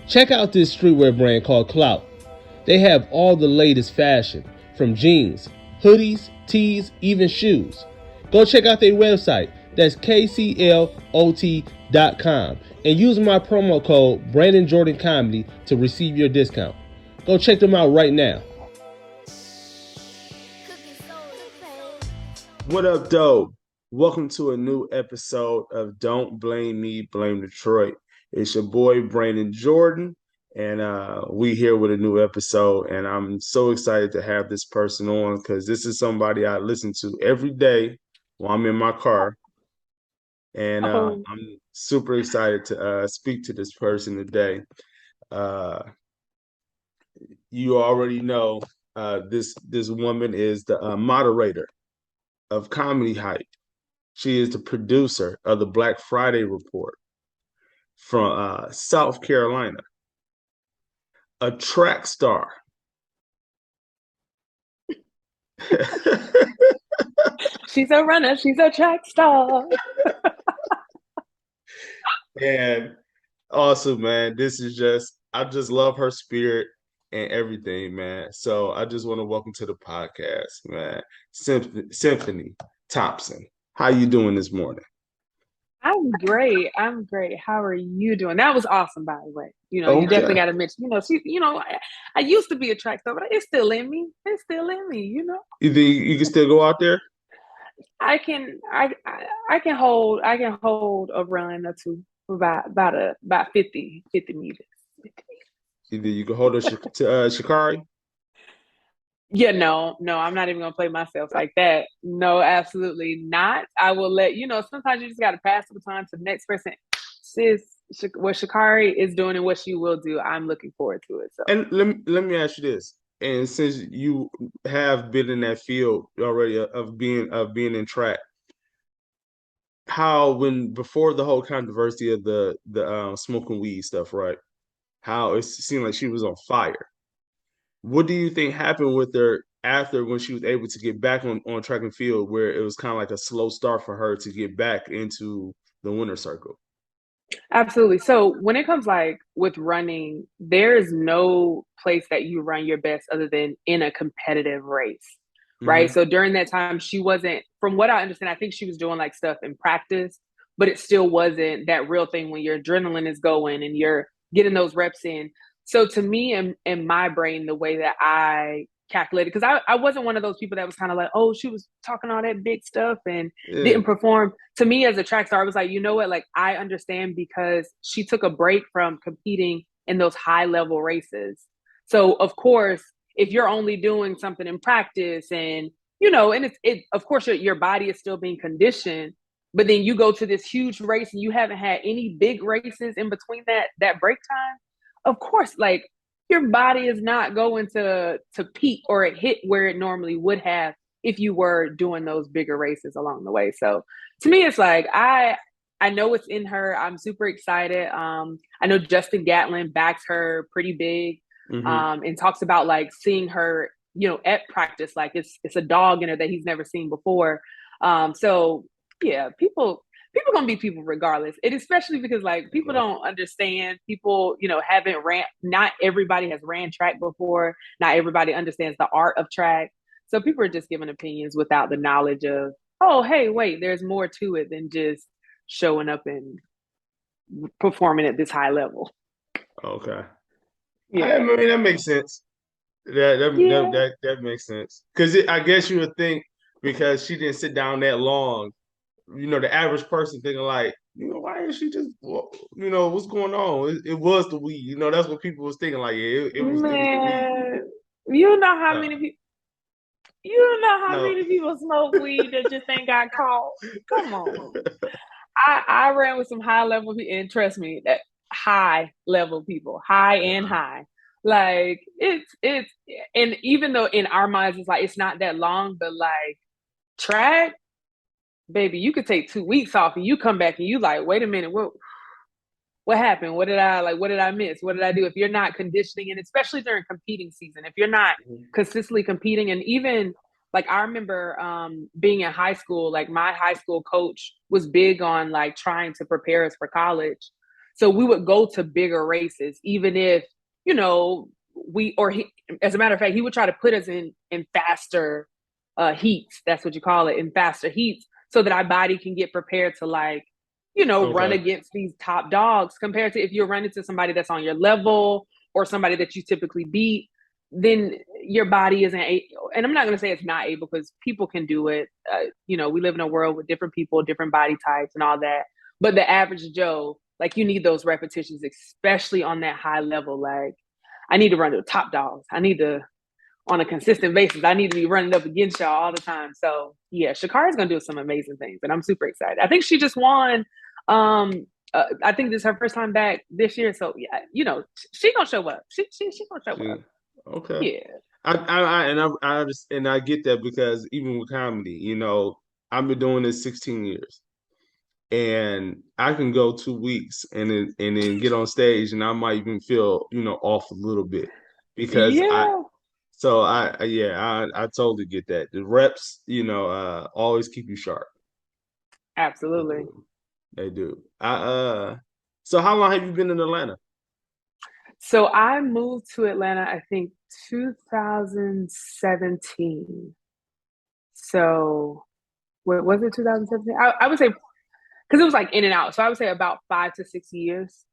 Check out this streetwear brand called Clout. They have all the latest fashion, from jeans, hoodies, tees, even shoes. Go check out their website. That's kclot.com and use my promo code BrandanJordanComedy to receive your discount. Go check them out right now. What up, dope? Welcome to a new episode of Don't Blame Me, Blame Detroit. It's your boy Brandon Jordan, and we here with a new episode. And I'm so excited to have this person on because this is somebody I listen to every day while I'm in my car. And I'm super excited to speak to this person today. You already know this woman is the moderator of Comedy Hype. She is the producer of the Black Friday Report from South Carolina, a track star. She's a runner. She's a track star. And awesome, man. I just love her spirit and everything, man. So I just want to welcome to the podcast, man, Symphony Thompson. How you doing this morning? I'm great. How are you doing? That was awesome, by the way. You definitely got to mention, I used to be a track star, but it's still in me. You know. You think you can still go out there? I can hold a run or two about 50 meters. You think you can hold her to Shikari? Yeah, no, I'm not even gonna play myself like that. No, absolutely not. I will let sometimes you just gotta pass the baton to the next person. Sis, what Shikari is doing and what she will do, I'm looking forward to it. So. And let me ask you this. And since you have been in that field already of being in track, before the whole controversy of the smoking weed stuff, right? How it seemed like she was on fire. What do you think happened with her after, when she was able to get back on track and field, where it was kind of like a slow start for her to get back into the winner's circle? Absolutely. So when it comes like with running, there is no place that you run your best other than in a competitive race, right? So during that time, she wasn't, from what I understand, I think she was doing like stuff in practice, but it still wasn't that real thing when your adrenaline is going and you're getting those reps in. So to me, in my brain, the way that I calculated, because I wasn't one of those people that was kind of like, oh, she was talking all that big stuff and didn't perform. To me, as a track star, I was like, you know what? Like, I understand, because she took a break from competing in those high level races. So of course, if you're only doing something in practice and and it of course your body is still being conditioned, but then you go to this huge race and you haven't had any big races in between that break time. Of course, like, your body is not going to peak or hit where it normally would have if you were doing those bigger races along the way. So to me, it's like, I know it's in her. I'm super excited. I know Justin Gatlin backs her pretty big, and talks about like seeing her, at practice, like it's a dog in her that he's never seen before. So yeah, people gonna be people regardless. It especially because like people don't understand. People, haven't ran. Not everybody has ran track before. Not everybody understands the art of track. So people are just giving opinions without the knowledge of, oh, hey, wait, there's more to it than just showing up and performing at this high level. Okay. Yeah, I mean, that makes sense. That makes sense. Because I guess you would think, because she didn't sit down that long, the average person thinking like, why is she just, what's going on? It was the weed. That's what people was thinking. Like, yeah, it was the weed. You know how many people. You know how many people smoke weed that just ain't got caught? Come on. I ran with some high level people, and trust me, that high level people, high and high. Like it's and even though in our minds it's like it's not that long, but like track, baby, you could take 2 weeks off and you come back and you like, wait a minute, what happened? What did I miss? What did I do? If you're not conditioning, and especially during competing season, if you're not consistently competing, and even like I remember being in high school, like my high school coach was big on like trying to prepare us for college. So we would go to bigger races, even if, you know, as a matter of fact, he would try to put us in faster heats. That's what you call it, in faster heats, so that our body can get prepared to, like, you know, run Okay. against these top dogs, compared to if you're running to somebody that's on your level or somebody that you typically beat, then your body isn't and I'm not going to say it's not able, because people can do it. You know, we live in a world with different people, different body types and all that. But the average Joe, like, you need those repetitions, especially on that high level. Like, I need to run to the top dogs. I need to, on a consistent basis, I need to be running up against y'all all the time. So yeah, Shakari's gonna do some amazing things, and I'm super excited. I think she just won. I think this is her first time back this year. So yeah, you know, she gonna show up. She gonna show up. Okay. Yeah. And I get that, because even with comedy, you know, I've been doing this 16 years, and I can go 2 weeks and then get on stage, and I might even feel, you know, off a little bit, because Yeah. I totally get that. The reps, you know, always keep you sharp. They Absolutely. do. They do. So how long have you been in Atlanta? So I moved to Atlanta, I think 2017. So what was it, 2017? I would say, because it was like in and out. So I would say about 5 to 6 years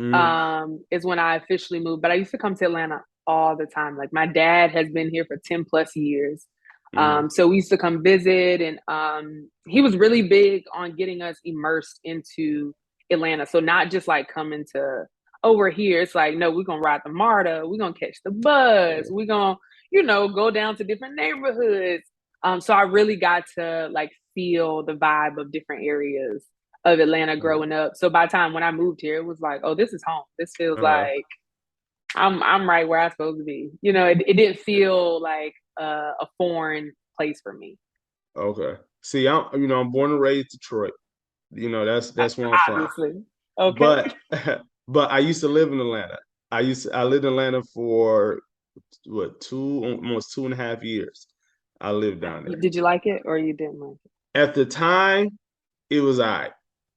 Mm, is when I officially moved. But I used to come to Atlanta all the time. Like, my dad has been here for 10 plus years. mm, So we used to come visit, and he was really big on getting us immersed into Atlanta. So not just like coming to, oh, we're here. It's like, no, we're gonna ride the MARTA, we're gonna catch the bus, yeah. we're gonna, you know, go down to different neighborhoods. So I really got to, like, feel the vibe of different areas of Atlanta growing up. So by the time when I moved here, it was like, oh, this is home. This feels Uh-huh. like I'm right where I'm supposed to be. You know, it didn't feel like a foreign place for me. Okay. See, I'm born and raised Detroit. You know, that's where I'm from. Obviously. Okay. But but I used to live in Atlanta. I lived in Atlanta for what, almost 2.5 years. I lived down there. Did you like it or you didn't like it? At the time, it was all right.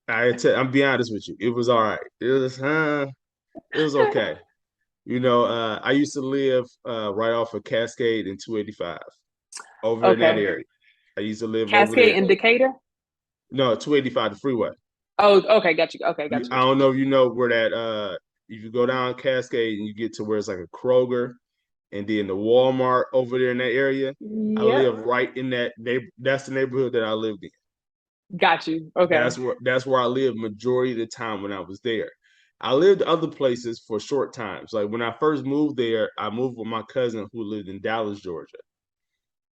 I'm be honest with you. It was all right. It was okay. You know, I used to live right off of Cascade and 285 over in that Okay. area. I used to live over Cascade there. and Decatur? No, 285, the freeway. Oh, okay, got you. Okay, got you, I got you. don't know if you know where that if you go down Cascade and you get to where it's like a Kroger and then the Walmart over there in that area. I Yep. live right in that that's the neighborhood that I lived in. Got you. Okay. That's where I lived majority of the time when I was there. I lived other places for short times. Like when I first moved there, I moved with my cousin who lived in Dallas, Georgia.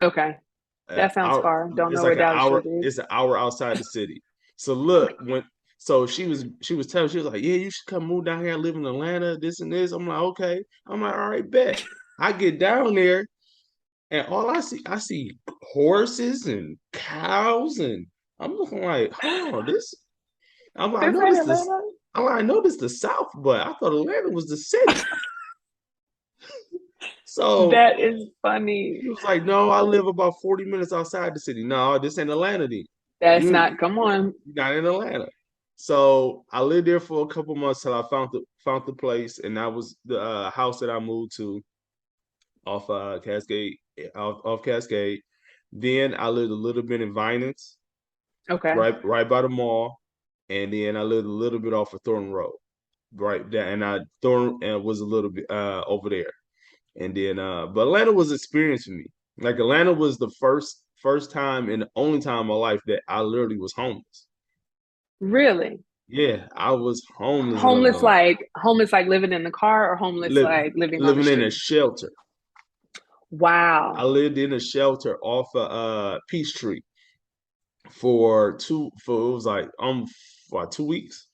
Okay. That sounds Out, far. Don't it's know where like an Dallas, hour. Georgia is. It's an hour outside the city. So look, so she was telling, she was like, yeah, you should come move down here and live in Atlanta, this and this. I'm like, okay. I'm like, all right, bet. I get down there, and all I see horses and cows, and I'm looking like, hold on, this. I'm like, I This know ain't this this. Atlanta. I'm like, I know this the South, but I thought Atlanta was the city. So That is funny. he was like, no, I live about 40 minutes outside the city. No, this ain't Atlanta then. That's You not, come on. you're not in Atlanta. So I lived there for a couple months till I found the place, and that was the house that I moved to off Cascade, off Cascade. Then I lived a little bit in Vinings, Okay. right by the mall, and then I lived a little bit off of Thornton Road, right there, and I Thornton was a little bit over there, and then but Atlanta was an experience for me. Like Atlanta was the first time and the only time in my life that I literally was homeless. Really? Yeah, I was homeless in Homeless, Atlanta. like living in the car, or homeless Live, like living on the living in a street? shelter. I Wow. lived in a shelter off of Peachtree for it was like for 2 weeks.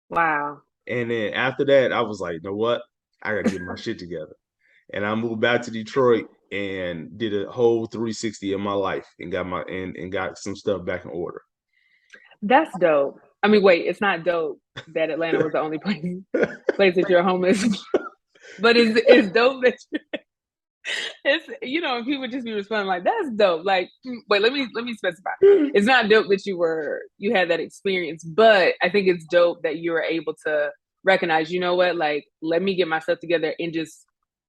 Wow. And then after that, I was like, you know what? I gotta get my shit together. And I moved back to Detroit and did a whole 360 in my life and got some stuff back in order. That's dope. I mean, wait, it's not dope that Atlanta was the only place that you're homeless, but it's dope that It's, if he would just be responding like, "That's dope." Like, wait, let me specify. It's not dope that you had that experience, but I think it's dope that you were able to recognize, you know what, like, let me get myself together and just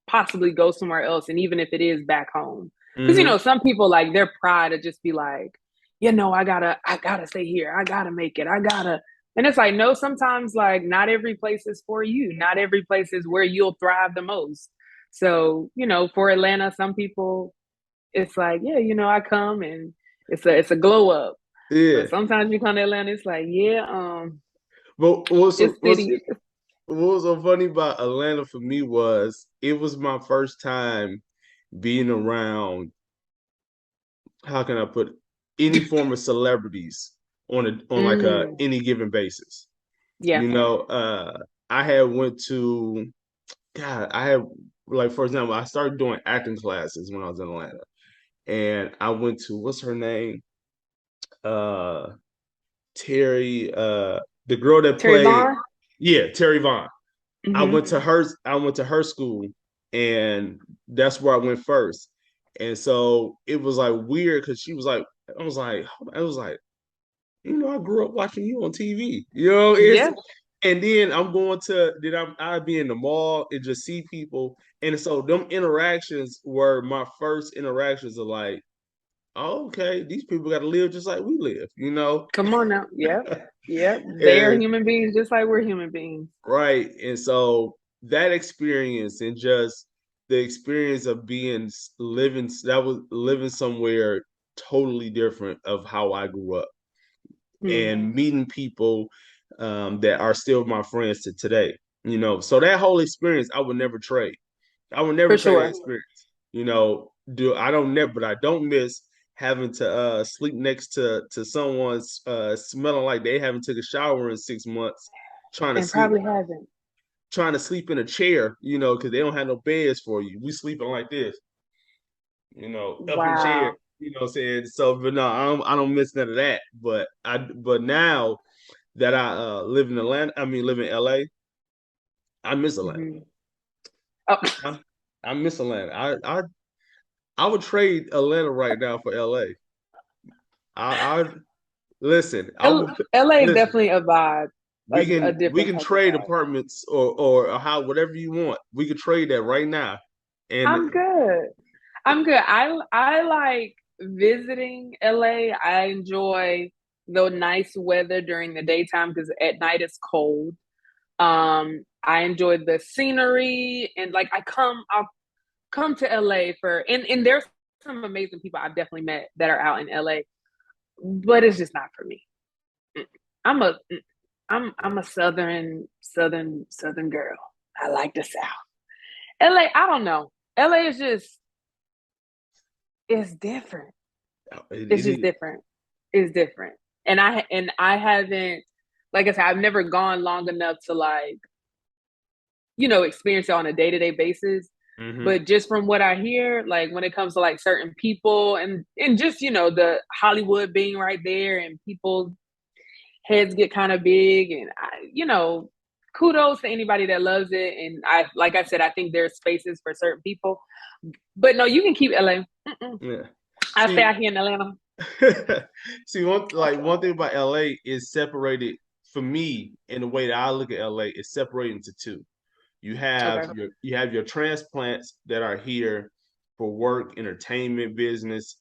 possibly go somewhere else, and even if it is back home, because Hmm. some people, like, their pride to just be like, I gotta stay here, I gotta make it, I gotta. And it's like, no, sometimes, like, not every place is for you. Not every place is where you'll thrive the most. So, for Atlanta, some people, it's like, yeah, I come and it's a glow up. Yeah. But sometimes you come to Atlanta, it's like, yeah, But this city. what was so funny about Atlanta for me was it was my first time being around, how can I put it, any form of celebrities on like a Mm, any given basis. yeah. You know, I had went to God, I had like for example, I started doing acting classes when I was in Atlanta. And I went to what's her name? Uh Terry, the girl that Terry played, Vaughn. yeah, Terry Vaughn. Hmm. I went to her school, and that's where I went first. And so it was like weird because she was like, I was like, I grew up watching you on TV. It's Yeah. and then I'm going to then I'd be in the mall and just see people. And so them interactions were my first interactions of like, oh, okay, these people got to live just like we live. Come on now. Yep. Yep. They are And human beings just like we're human beings. right. And so that experience and just the experience of being living that was living somewhere totally different of how I grew up Hmm. and meeting people that are still my friends to today. So that whole experience I would never trade. I would never For trade that sure. experience. Do I don't never, but I don't miss having to sleep next to someone's smelling like they haven't took a shower in 6 months, trying to And sleep probably haven't. trying to sleep in a chair, because they don't have no beds for you. We sleeping like this, up in chair. Wow. You know what I'm saying? So, but no, I don't miss none of that. But now that I live in Atlanta, I mean live in LA, I miss Atlanta. Hmm. Oh, I, I miss Atlanta. I would trade Atlanta right now for LA. I listen. I would LA is listen. definitely a vibe, We a can we different can type of trade vibe. apartments or how whatever you want. We could trade that right now. I'm And good. I'm good. I like visiting LA. I enjoy the nice weather during the daytime because at night it's cold. I enjoy the scenery, and like I'll come to LA and there's some amazing people I've definitely met that are out in LA, but it's just not for me. I'm a I'm a southern girl. I like the South. LA, I don't know. LA is just it's different. It's it just is. different. It's different. And I haven't, like I said, I've never gone long enough to, like, experience it on a day-to-day basis. Hmm. But just from what I hear, like, when it comes to, like, certain people and just, the Hollywood being right there and people's heads get kind of big, and kudos to anybody that loves it. And like I said, I think there's spaces for certain people. But no, you can keep LA. Mm-mm. Yeah. I stay See, out here in Atlanta. see, one thing about LA is separated for me in the way that I look at LA is separated into two. You have Okay. your transplants that are here for work, entertainment, business,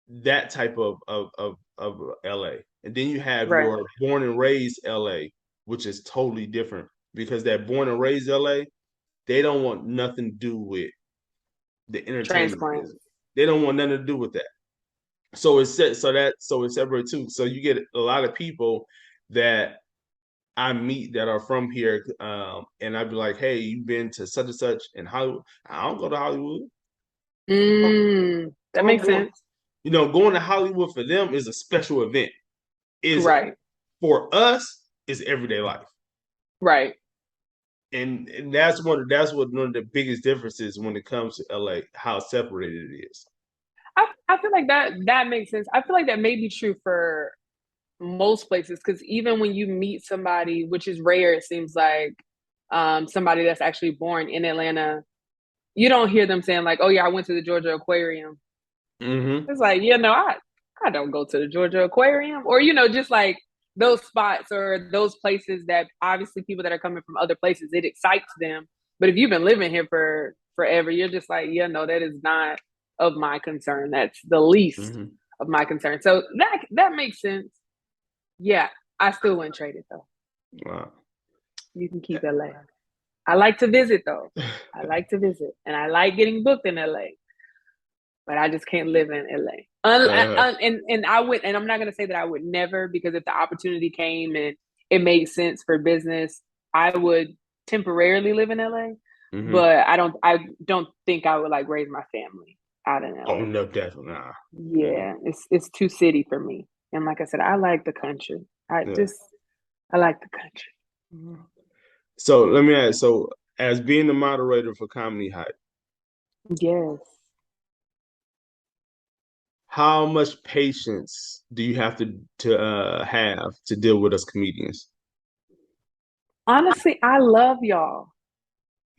that type of LA. And then you have Right. your born and raised LA, which is totally different because that born and raised LA, they don't want nothing to do with the entertainment business. Transplants. They don't want nothing to do with that. So it's set so it's separate too. So you get a lot of people that I meet that are from here, and I'd be like, "Hey, you've been to such and such in Hollywood?" I don't go to Hollywood. That I'm makes going. sense. Going to Hollywood for them is a special event. Is Right. For us is everyday life, Right. and that's what one of the biggest differences when it comes to LA, how separated it is. I feel like that makes sense. I feel like that may be true for most places because even when you meet somebody, which is rare, it seems like somebody that's actually born in Atlanta, you don't hear them saying like, "Oh yeah, I went to the Georgia Aquarium." Mm-hmm. It's like, no, I don't go to the Georgia Aquarium, or just like those spots or those places that obviously people that are coming from other places, it excites them. But if you've been living here for forever, you're just like, no, that is not of my concern. That's the least Mm-hmm. of my concern. So that makes sense. Yeah, I still wouldn't trade it though. Wow. You can keep LA. I like to visit though. I like to visit, and I like getting booked in LA, but I just can't live in LA. And I would, and I'm not gonna say that I would never, because if the opportunity came and it made sense for business, I would temporarily live in LA. Mm-hmm. But I don't think I would like raise my family out in Oh LA. no, definitely not. Yeah. Yeah, it's too city for me. And like I said, I like the country. Yeah. I like the country. So let me ask. So as being the moderator for Comedy Hype, Yes. how much patience do you have to have to deal with us comedians? Honestly, I love y'all.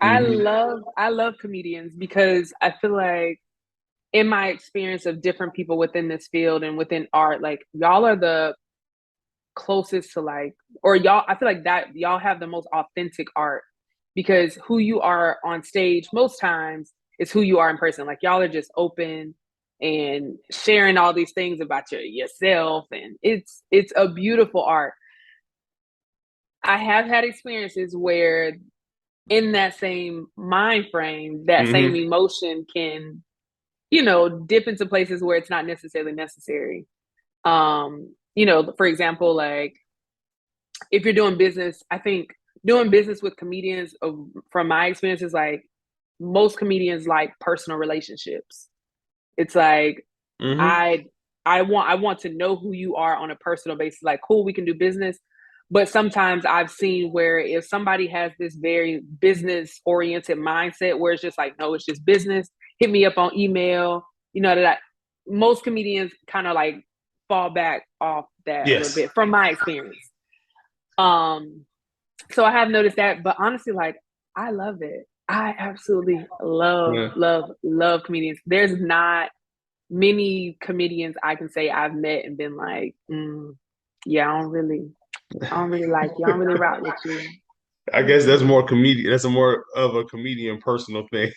Mm-hmm. I love comedians because I feel like in my experience of different people within this field and within art, like y'all are the closest to like, or y'all, I feel like that y'all have the most authentic art, because who you are on stage most times is who you are in person. Like y'all are just open and sharing all these things about yourself, and it's a beautiful art. I have had experiences where in that same mind frame, that same Mm-hmm. emotion can, dip into places where it's not necessarily necessary. For example, like if you're doing business, I think doing business with comedians, from my experience, is like most comedians like personal relationships. It's like Mm-hmm. I I want to know who you are on a personal basis. Like, cool, we can do business. But sometimes I've seen where if somebody has this very business oriented mindset where it's just like, no, it's just business, hit me up on email, most comedians kind of like fall back off that a little Yes. bit from my experience. Um, so I have noticed that, but honestly, like I love it. I absolutely love, Yeah. love, love comedians. There's not many comedians I can say I've met and been like, yeah, I don't really like you. I don't really rock with you. I guess that's Mm-mm. more comedian. That's a more of a comedian personal thing.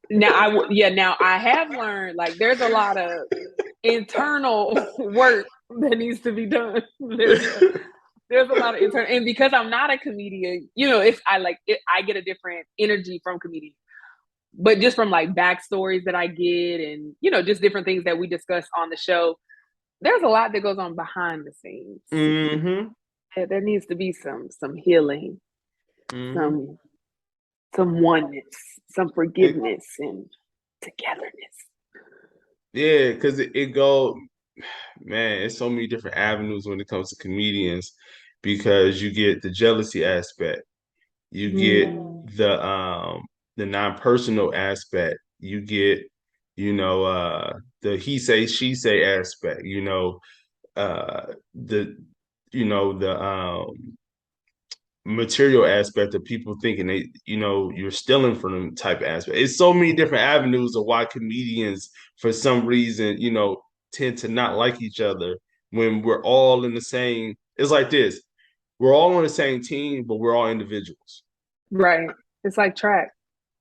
Now I have learned like there's a lot of internal work that needs to be done. There's a lot of internal, and because I'm not a comedian, it's I like it, I get a different energy from comedians. But just from like backstories that I get, and just different things that we discuss on the show, there's a lot that goes on behind the scenes. Mm-hmm. There needs to be some healing, Mm-hmm. some some oneness, some It, forgiveness, and togetherness. yeah, because it go, man, it's so many different avenues when it comes to comedians because you get the jealousy aspect, you get Mm. the non-personal aspect, you get, the he say, she say aspect, the the material aspect of people thinking you're stealing from them type of aspect. It's so many different avenues of why comedians for some reason tend to not like each other when we're all in the same. It's like this: we're all on the same team, but we're all individuals. Right. It's like track.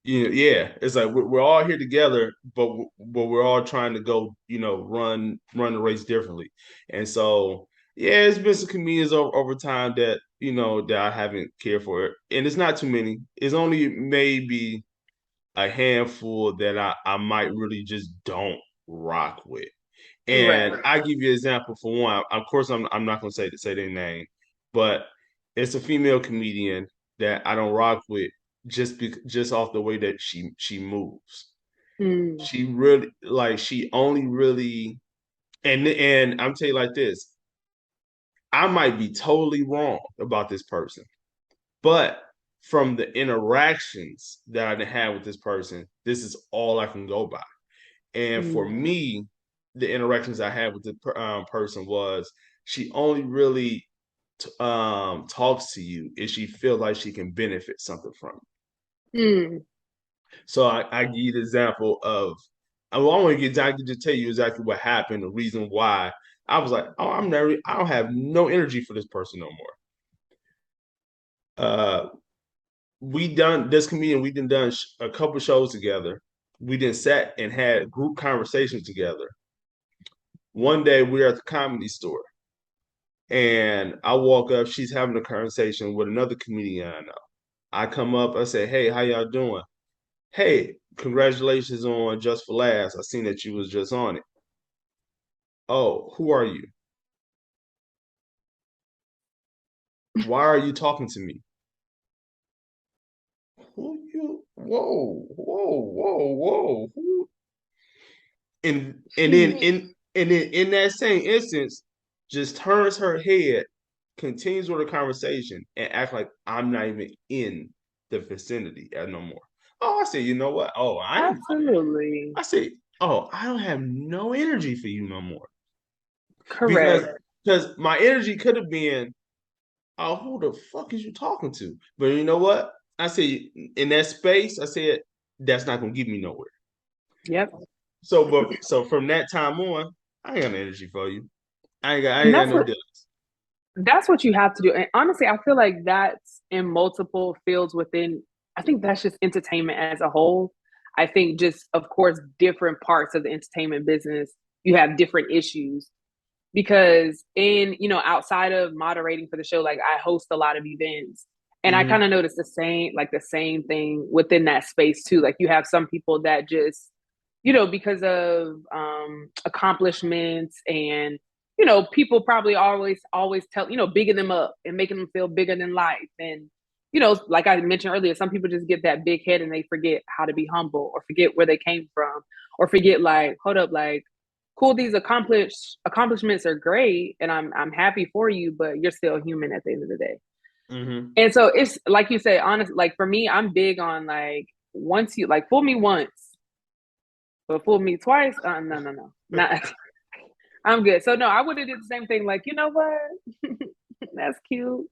Yeah, it's like we're all here together, but we're all trying to go, run the race differently. And so, yeah, it's been some comedians over time that that I haven't cared for, and it's not too many. It's only maybe a handful that I might really just don't rock with. And Right. I give you an example for one. Of course, I'm not gonna say their name, but it's a female comedian that I don't rock with just off the way that she moves. Mm. She really she only really and I'm telling you like this. I might be totally wrong about this person, but from the interactions that I had with this person, this is all I can go by. And for Mm. me, the interactions I had with the person was she only really talks to you if she feels like she can benefit something from Mm. So I give you the example of I want to get I can just tell you exactly what happened, the reason why. I was like, oh, I don't have no energy for this person no more. Uh, we done this comedian, we done a couple shows together. We done sat and had group conversations together. One day we were at the comedy store and I walk up, she's having a conversation with another comedian I know. I come up, I say, hey, how y'all doing? Hey, congratulations on Just for Last. I seen that you was just on it. Oh, who are you? Why are you talking to me? Who you? Whoa, whoa, whoa, whoa. Who? And then in that same instance, just turns her head, continues with the conversation, and act like I'm not even in the vicinity at no more. Oh, I said, you know what? Oh, Absolutely. I said, oh, I don't have no energy for you no more. Because Correct. because my energy could have been, oh, who the fuck is you talking to? But you know what? I said in that space, I said that's not gonna get me nowhere. Yep. So from that time on, I ain't got no energy for you. I And ain't got no deal. that's what you have to do. And honestly, I feel like that's in multiple fields within, I think that's just entertainment as a whole. I think just, of course, different parts of the entertainment business, you have different issues because outside of moderating for the show, like I host a lot of events and I kind Mm-hmm. of noticed the same thing within that space too. Like you have some people that just, because of accomplishments and people probably always tell, bigging them up and making them feel bigger than life. And, like I mentioned earlier, some people just get that big head and they forget how to be humble or forget where they came from or forget like, hold up, like, cool, these accomplishments are great and I'm happy for you, but you're still human at the end of the day. Mm-hmm. And so it's like you say, honest, like for me, I'm big on like once you like fool me once, but fool me twice. No, not. I'm good. So no, I would have did the same thing. Like, you know what? That's cute,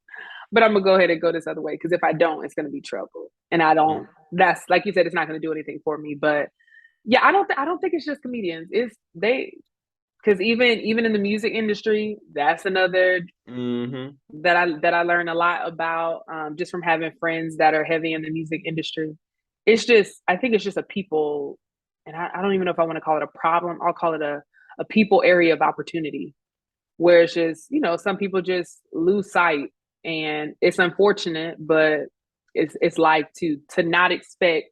but I'm gonna go ahead and go this other way because if I don't, it's gonna be trouble. And I don't. That's like you said, it's not gonna do anything for me. But yeah, I don't think it's just comedians. It's they because even in the music industry, that's another Mm-hmm. that I learned a lot about just from having friends that are heavy in the music industry. It's just I think it's just a people, and I don't even know if I want to call it a problem. I'll call it a people area of opportunity where it's just some people just lose sight, and it's unfortunate, but it's like to not expect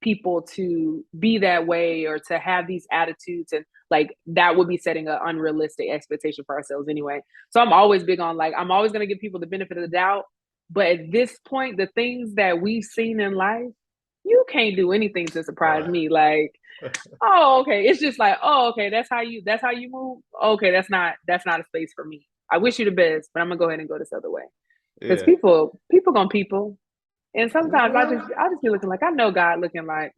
people to be that way or to have these attitudes and like that would be setting an unrealistic expectation for ourselves anyway. So I'm always big on like I'm always going to give people the benefit of the doubt, but at this point the things that we've seen in life, you can't do anything to surprise Right. me. Like, oh, okay. It's just like, oh, okay, that's how you move. Okay, that's not a space for me. I wish you the best, but I'm gonna go ahead and go this other way. Because Yeah. people gonna people. And sometimes I Well, just I just be looking like I know God looking like,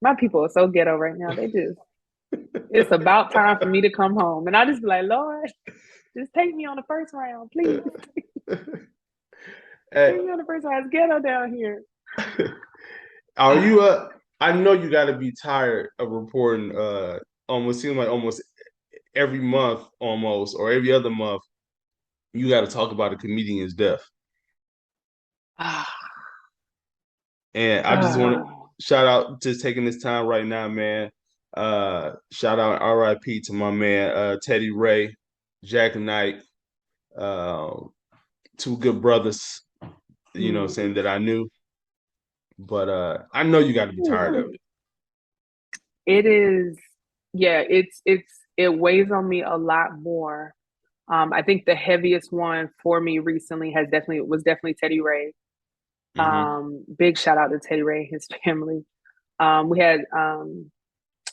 my people are so ghetto right now. They just it's about time for me to come home. And I just be like, Lord, just take me on the first round, please. hey, Take me on the first round. It's ghetto down here. are you I know you got to be tired of reporting almost seems like almost every month almost or every other month you got to talk about a comedian's death. And I just want to shout out just taking this time right now, man. Shout out RIP to my man Teddy Ray, Jack Knight, uh, two good brothers, saying that I knew. But I know you got to be tired of it. It is, yeah, it weighs on me a lot more. I think the heaviest one for me recently was definitely Teddy Ray. Mm-hmm. Big shout out to Teddy Ray and his family. We had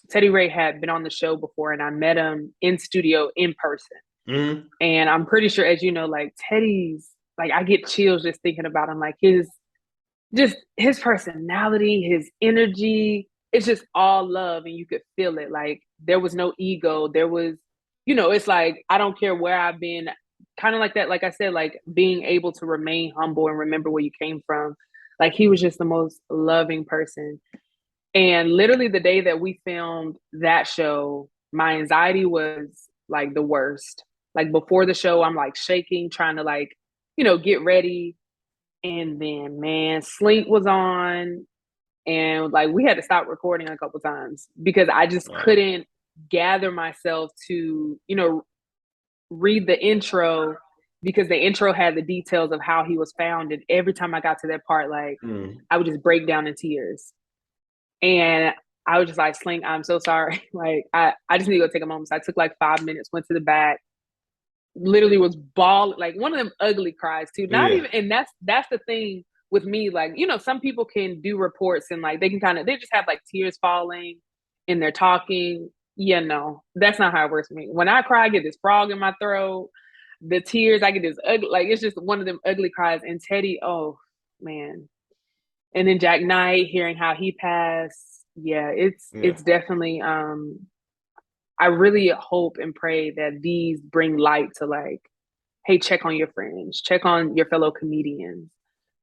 Teddy Ray had been on the show before, and I met him in studio in person. Mm-hmm. And I'm pretty sure, as you know, like Teddy's, like I get chills just thinking about him. Like his personality, his energy, it's just all love and you could feel it. Like there was no ego. There was, it's like I don't care where I've been, kind of like that, like I said, like being able to remain humble and remember where you came from. Like he was just the most loving person. And literally the day that we filmed that show, my anxiety was like the worst. Like before the show, I'm like shaking, trying to like, get ready. And then man, Slink was on and like we had to stop recording a couple times because I just couldn't gather myself to, read the intro because the intro had the details of how he was found. And every time I got to that part, like I would just break down in tears. And I was just like, Slink, I'm so sorry. Like, I just need to go take a moment. So I took like 5 minutes, went to the back, literally was bawling, like one of them ugly cries too. Not Yeah. even, and that's the thing with me. Like, some people can do reports and like they can they just have like tears falling and they're talking. Yeah, no, that's not how it works for me. When I cry, I get this frog in my throat. The tears, I get this ugly, like it's just one of them ugly cries. And Teddy, oh man. And then Jack Knight, hearing how he passed, yeah, Yeah. it's definitely I really hope and pray that these bring light to like, hey, check on your friends, check on your fellow comedians,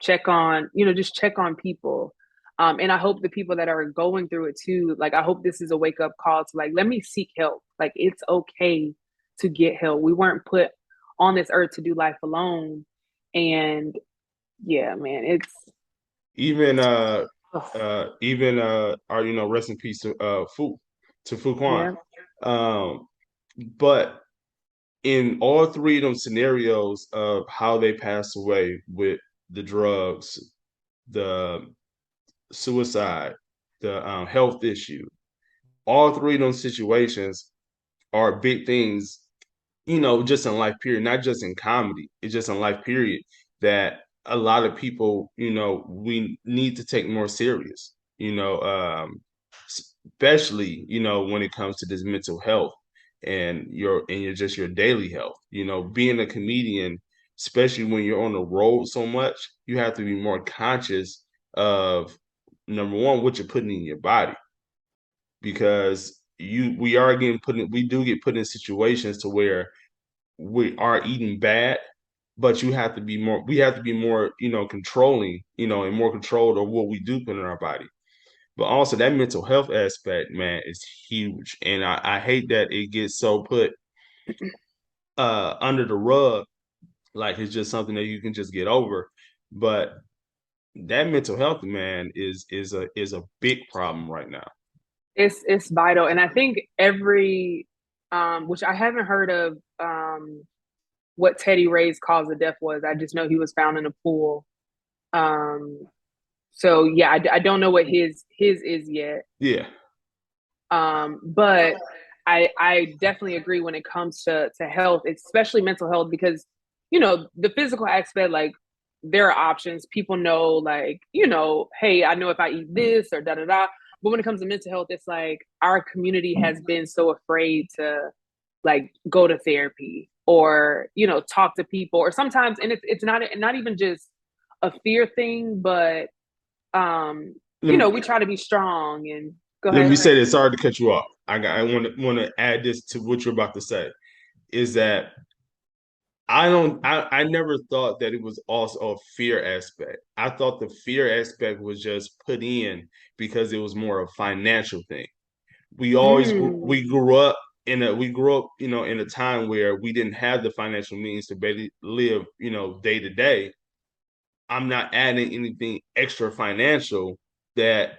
check on, just check on people. And I hope the people that are going through it too, like I hope this is a wake up call to like, let me seek help. Like it's okay to get help. We weren't put on this earth to do life alone. And yeah, man, it's Even oh, our rest in peace to Fu Quan. yeah. But in all three of them scenarios of how they pass away with the drugs, the suicide, the health issue, all three of those situations are big things, just in life period, not just in comedy. It's just in life period that a lot of people, we need to take more serious, especially, when it comes to this mental health and your just your daily health. Being a comedian, especially when you're on the road so much, you have to be more conscious of number one, what you're putting in your body because we do get put in situations to where we are eating bad, but we have to be more, controlling, and more controlled of what we do put in our body. But also that mental health aspect, man, is huge. And I hate that it gets so put under the rug, like it's just something that you can just get over. But that mental health, man, is a big problem right now. It's vital. And I think every which I haven't heard of what Teddy Ray's cause of death was. I just know he was found in a pool. Um so yeah, I don't know what his is yet. Yeah. But I definitely agree when it comes to health, especially mental health, because the physical aspect, like there are options. People know, like, hey, I know if I eat this or da da da. But when it comes to mental health, it's like our community has been so afraid to like go to therapy or talk to people, or sometimes, and it's not even just a fear thing, but we try to be strong and go Let me ahead. say this. Sorry to cut you off. I want to add this to what you're about to say. Is that I never thought that it was also a fear aspect. I thought the fear aspect was just put in because it was more a financial thing. Mm. We grew up, in a time where we didn't have the financial means to barely live, day to day. I'm not adding anything extra financial that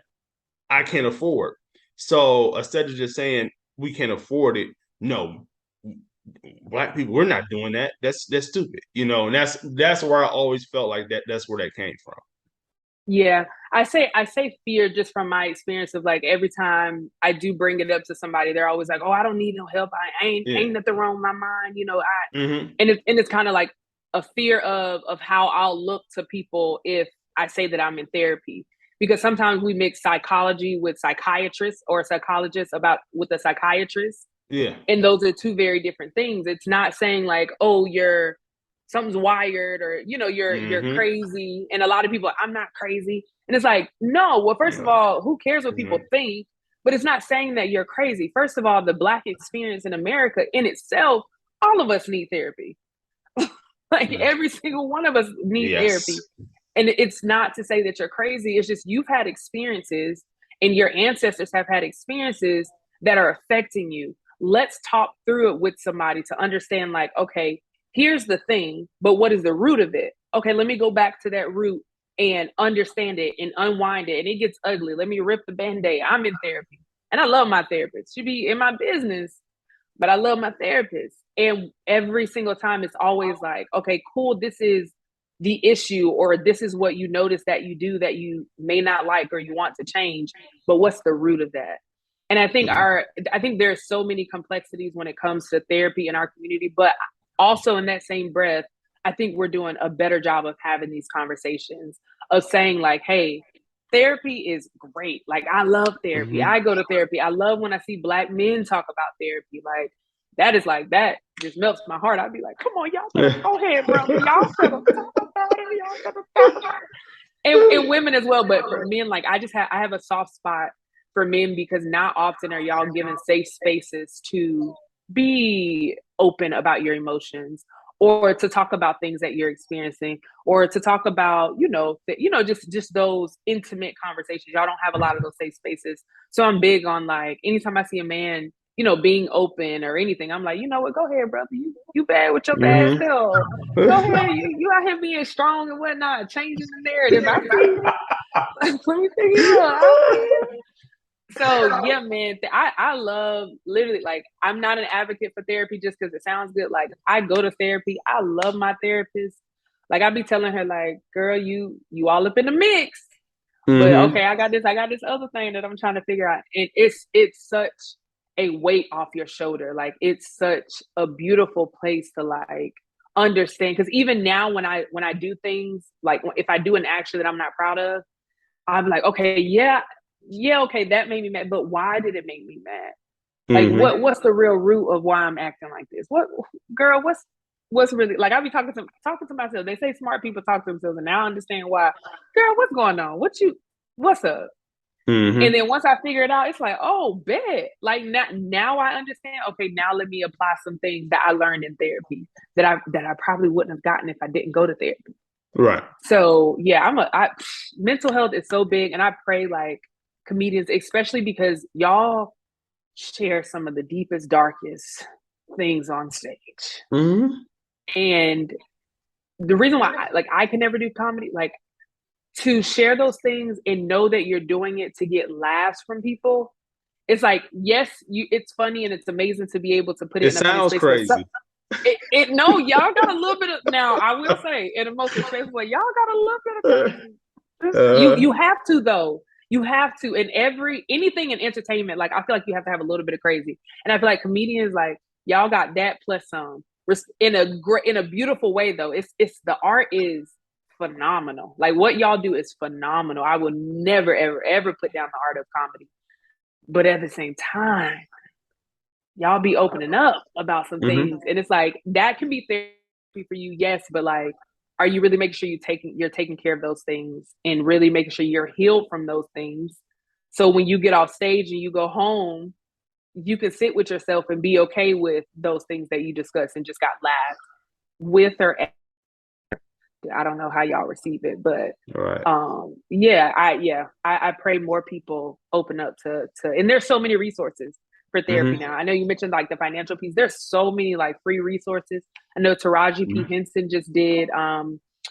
I can't afford. So instead of just saying we can't afford it, no, black people, we're not doing that. That's stupid, and that's where I always felt like that's where that came from. Yeah, I say fear just from my experience of like every time I do bring it up to somebody, they're always like, "Oh, I don't need no help. I ain't Yeah. nothing wrong with my mind." Hmm. And it's kind of like a fear of how I'll look to people if I say that I'm in therapy, because sometimes we mix psychology with psychiatrists or psychologists about with a psychiatrist, Yeah. and those are two very different things. It's not saying like, oh, you're something's wired, or you're Hmm. crazy. And a lot of people, I'm not crazy. And it's like, no, well, first of Yeah. all, who cares what people Hmm. think? But it's not saying that you're crazy. First of all, the Black experience in America in itself, all of us need therapy. Like every single one of us need Yes. therapy. And it's not to say that you're crazy. It's just you've had experiences and your ancestors have had experiences that are affecting you. Let's talk through it with somebody to understand, like, okay, here's the thing, but what is the root of it? Okay, let me go back to that root and understand it and unwind it. And it gets ugly. Let me rip the band-aid. I'm in therapy. And I love my therapist. She be in my business, but I love my therapist. And every single time it's always like, okay, cool, this is the issue, or this is what you notice that you do that you may not like or you want to change, but what's the root of that? And I think there's so many complexities when it comes to therapy in our community, but also in that same breath, I think we're doing a better job of having these conversations, of saying like, hey, therapy is great. Like, I love therapy. I go to therapy. I love when I see Black men talk about therapy. Like, that just melts my heart. I'd be like, come on, y'all better go ahead, brother. Y'all better talk about it. Y'all better talk about it. And women as well. But for men, like, I have a soft spot for men, because not often are y'all given safe spaces to be open about your emotions, or to talk about things that you're experiencing, or to talk about, just those intimate conversations. Y'all don't have a lot of those safe spaces. So I'm big on, like, anytime I see a man, being open or anything, I'm like, you know what, go ahead, brother. You bad with your bad self. Go ahead. You out here being strong and whatnot, changing the narrative. I see you. Let me figure you out. I see you. So yeah, man, I love, literally, like, I'm not an advocate for therapy just because it sounds good. Like, I go to therapy. I love my therapist. Like, I be telling her, like, girl, you all up in the mix, but okay, I got this other thing that I'm trying to figure out. And it's such a weight off your shoulder. Like, it's such a beautiful place to, like, understand. Because even now, when I do things, like, if I do an action that I'm not proud of, I'm like, okay, yeah, okay, that made me mad, but why did it make me mad? Like, what's the real root of why I'm acting like this? Girl, what's really, like, I be talking to myself. They say smart people talk to themselves, and now I understand why. Girl, what's going on? What's up? And then once I figure it out, it's like, oh, bet. Like, now I understand. Okay, now let me apply some things that I learned in therapy that I probably wouldn't have gotten if I didn't go to therapy. Right. So yeah, mental health is so big, and I pray, like, comedians, especially because y'all share some of the deepest, darkest things on stage. And the reason why I can never do comedy, like, to share those things and know that you're doing it to get laughs from people. It's like, yes, it's funny and it's amazing to be able to put it in a funny space. Crazy. No, y'all got a little bit of, now I will say, in the most respectful way, y'all got a little bit of crazy. You have to, though. You have to. In anything in entertainment, like, I feel like you have to have a little bit of crazy. And I feel like comedians, like, y'all got that plus some, in a beautiful way, though. It's the art is phenomenal. Like, what y'all do is phenomenal. I will never, ever, ever put down the art of comedy. But at the same time, y'all be opening up about some things. And it's like, that can be therapy for you, yes, but, like, are you really making sure you're taking care of those things and really making sure you're healed from those things? So when you get off stage and you go home, you can sit with yourself and be okay with those things that you discussed and just got laughed with, or I don't know how y'all receive it, but right. I pray more people open up to, and there's so many resources for therapy now. I know you mentioned, like, the financial piece. There's so many, like, free resources. I know Taraji P. Henson just did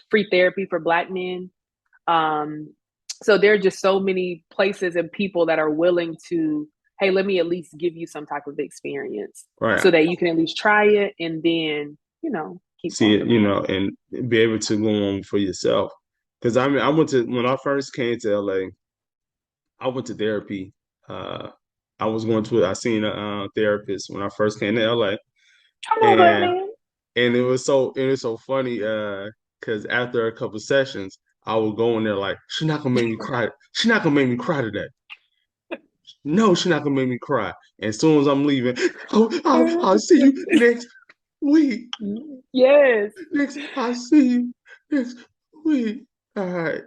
free therapy for Black men. So there are just so many places and people that are willing to, hey, let me at least give you some type of experience, right, so that you can at least try it and then, keep see it, and be able to go on for yourself. Because I mean, when I first came to LA, I went to therapy. I seen a therapist when I first came to LA. And it was so funny, because after a couple sessions, I would go in there like, she's not gonna make me cry. She's not gonna make me cry today. No, she's not gonna make me cry. And as soon as I'm leaving, I'll see you next week. Yes. I'll see you next week. All right.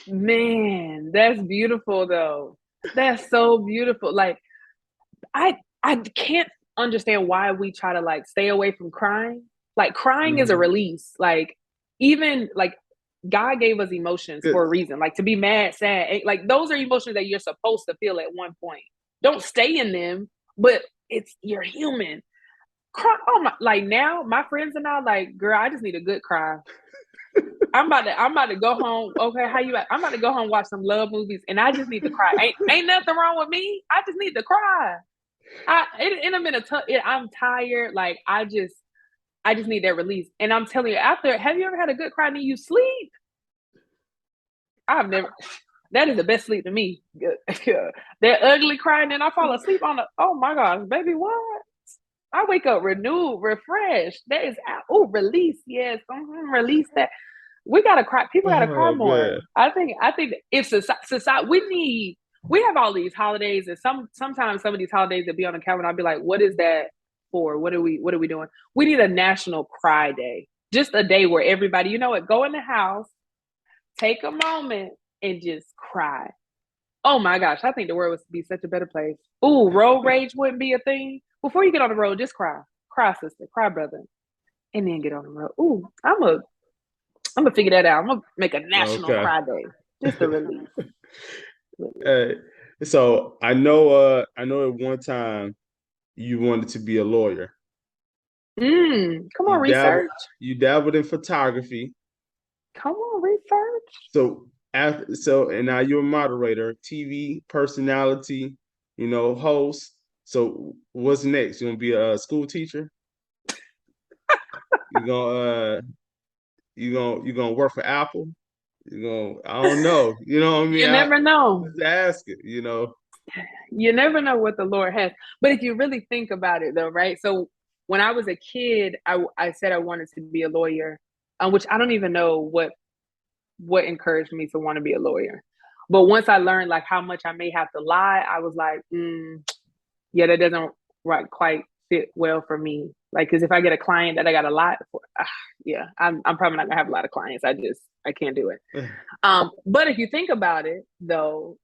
Man, that's beautiful, though. That's so beautiful. Like, I can't understand why we try to, like, stay away from crying. Like, crying is a release. Like, even, like, God gave us emotions for a reason, like to be mad, sad, like those are emotions that you're supposed to feel at one point. Don't stay in them, but you're human. Cry, oh my! Like now, my friends and I, like, girl, I just need a good cry. I'm about to go home. Okay, how you? I'm about to go home, watch some love movies, and I just need to cry. Ain't nothing wrong with me. I just need to cry. I'm tired. Like I just need that release. And I'm telling you, have you ever had a good cry and you sleep? I've never. That is the best sleep to me. That ugly crying and I fall asleep on the. Oh my gosh, baby, what? I wake up renewed, refreshed. That is release. Yes, release that. We gotta cry. People gotta cry more. Man. I think if society, we have all these holidays, and sometimes some of these holidays that be on the calendar, I'll be like, what is that for? What are we doing? We need a national cry day. Just a day where everybody, you know what, go in the house, take a moment, and just cry. Oh my gosh, I think the world would be such a better place. Ooh, road rage wouldn't be a thing. Before you get on the road, just cry. Cry, sister. Cry, brother. And then get on the road. Ooh, I'm gonna figure that out. I'm gonna make a national cry day. Just a release. So I know at one time you wanted to be a lawyer. Come on, research. You dabbled in photography. Come on, research. And now you're a moderator, TV personality, host. So what's next? You gonna be a school teacher? you gonna work for Apple? I don't know. You know what I mean? You never know. Just ask it, You never know what the Lord has. But if you really think about it though, right? So when I was a kid, I said I wanted to be a lawyer, which I don't even know what encouraged me to want to be a lawyer. But once I learned like how much I may have to lie, I was like, yeah, that doesn't quite fit well for me. Like, because if I get a client that I got a lot for, yeah, I'm probably not gonna have a lot of clients. I can't do it. But if you think about it, though,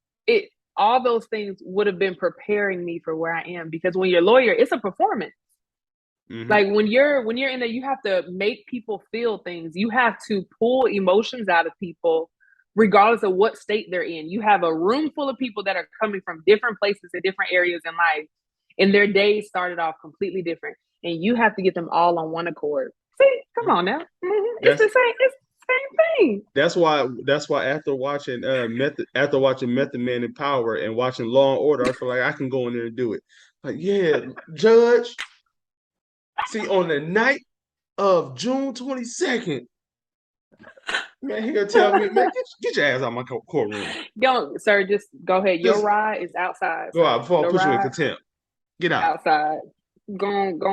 all those things would have been preparing me for where I am. Because when you're a lawyer, it's a performance. Mm-hmm. Like when you're in there, you have to make people feel things. You have to pull emotions out of people, regardless of what state they're in. You have a room full of people that are coming from different places and different areas in life, and their days started off completely different. And you have to get them all on one accord. See, come on now. Mm-hmm. It's the same thing. That's why after watching Method Man in Power and watching Law and Order, I feel like I can go in there and do it. Like, yeah, Judge. See, on the night of June 22nd, man, he gonna tell me, man, get your ass out of my courtroom. Don't, sir, just go ahead. Your ride is outside. Go out before I put you in contempt. Get out. Outside. Go ahead. Get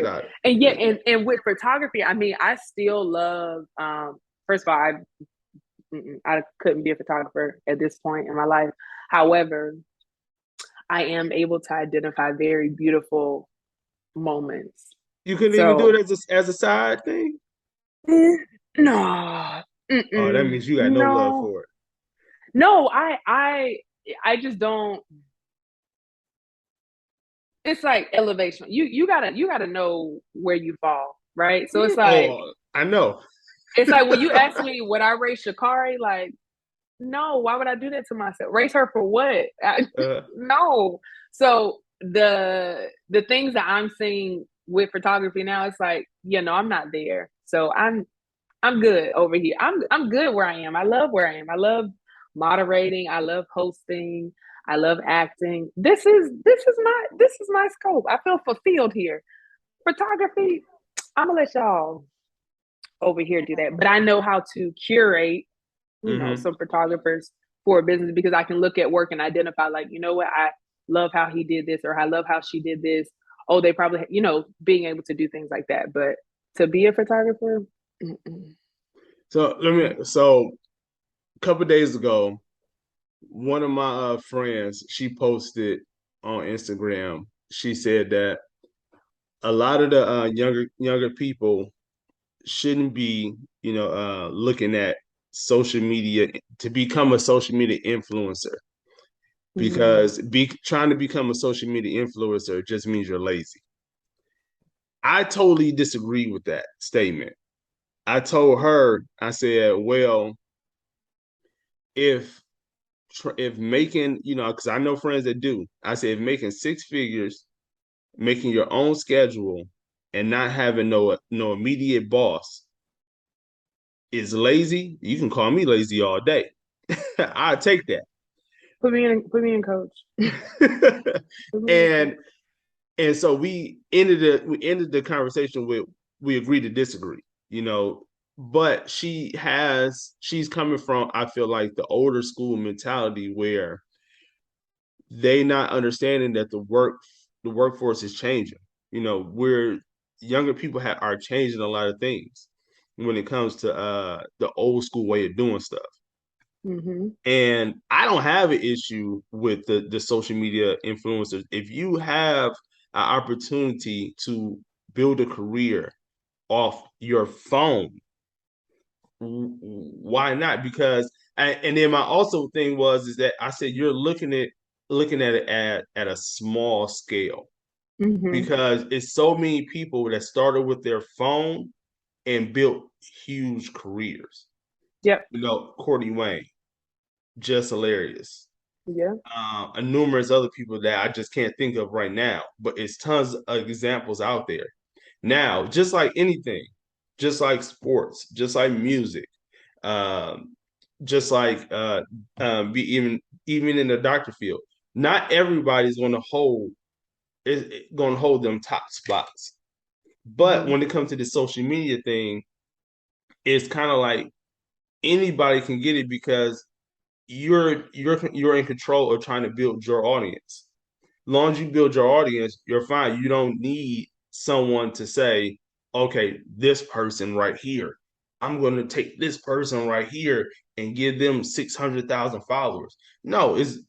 out. And yeah, and with photography, I mean, I still love. First of all, I couldn't be a photographer at this point in my life. However, I am able to identify very beautiful moments. You couldn't even do it as a side thing? No. Oh, that means you got no love for it. No, I just don't. It's like elevation. You gotta know where you fall, right? So it's like, I know. It's like when you ask me, would I race Sha'Carri? Like, no, why would I do that to myself? Race her for what? No. So the things that I'm seeing with photography now, it's like, I'm not there. So I'm good over here. I'm good where I am. I love where I am. I love moderating. I love hosting. I love acting. This is my scope. I feel fulfilled here. Photography, I'm gonna let y'all over here do that. But I know how to curate, some photographers for a business, because I can look at work and identify, like, you know what, I love how he did this, or I love how she did this. Oh, they probably, being able to do things like that. But to be a photographer. So a couple of days ago, one of my friends, she posted on Instagram. She said that a lot of the younger people shouldn't be, looking at social media to become a social media influencer, because trying to become a social media influencer just means you're lazy. I totally disagree with that statement. I told her, I said, well, if if making, because I know friends that do, I said, if making six figures, making your own schedule, and not having no immediate boss is lazy, you can call me lazy all day. I take that. Coach. Put me in coach. and and so we ended the conversation with we agreed to disagree, but she's coming from, I feel like, the older school mentality where they not understanding that the workforce is changing. We're younger people are changing a lot of things when it comes to the old school way of doing stuff. Mm-hmm. And I don't have an issue with the social media influencers. If you have an opportunity to build a career off your phone, why not? Because and then my also thing is that I said you're looking at it at a small scale, Mm-hmm. because it's so many people that started with their phone and built huge careers. Yep. Courtney Wayne, just hilarious. Yeah. And numerous other people that I just can't think of right now, but it's tons of examples out there. Now, just like anything, just like sports, just like music, um, just like be even in the doctor field, not everybody's going to hold them top spots. But Mm-hmm. when it comes to the social media thing, it's kind of like anybody can get it, because you're in control of trying to build your audience. Long as you build your audience, you're fine. You don't need someone to say, okay, this person right here, I'm going to take this person right here and give them 600,000 followers. No, it's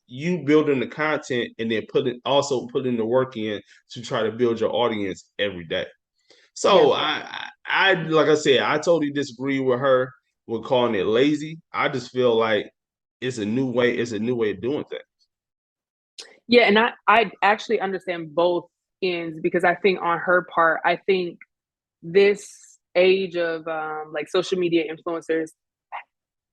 you building the content and then putting the work in to try to build your audience every day. Yeah. So I like I said, I totally disagree with her with calling it lazy. I just feel like it's a new way. It's a new way of doing things. Yeah, and I actually understand both ends because I think on her part, I think this age of like social media influencers,